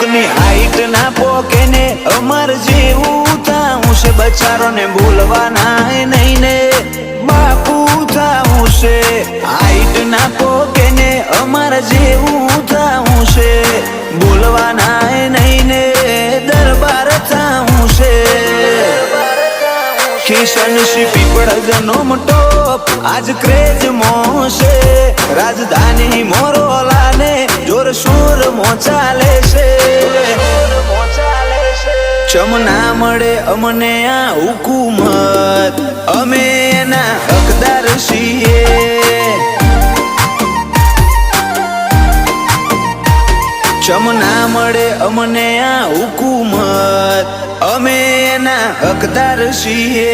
કોકની હાઈટ ના પોકે ને અમર જેવું થાવું છે, બચારો ને બોલવાના નહીં ને બાપુ થાવું છે, હાઈટ ના પોકે ને અમર જેવું થાવું છે, બોલવાના નહીં ને દરબાર થાવું છે। કિશનસિંહ પીપળજનો ટોપ આજ ક્રેજ મોશે, રાજધાની મોરોલા ને જોરશોર મોચાલે છે। ચમના મળે અમને આ હુકુમત, અમે એના હકદાર છીએ। ચમના મળે અમને આ હુકુમત, અમે એના હકદાર છીએ।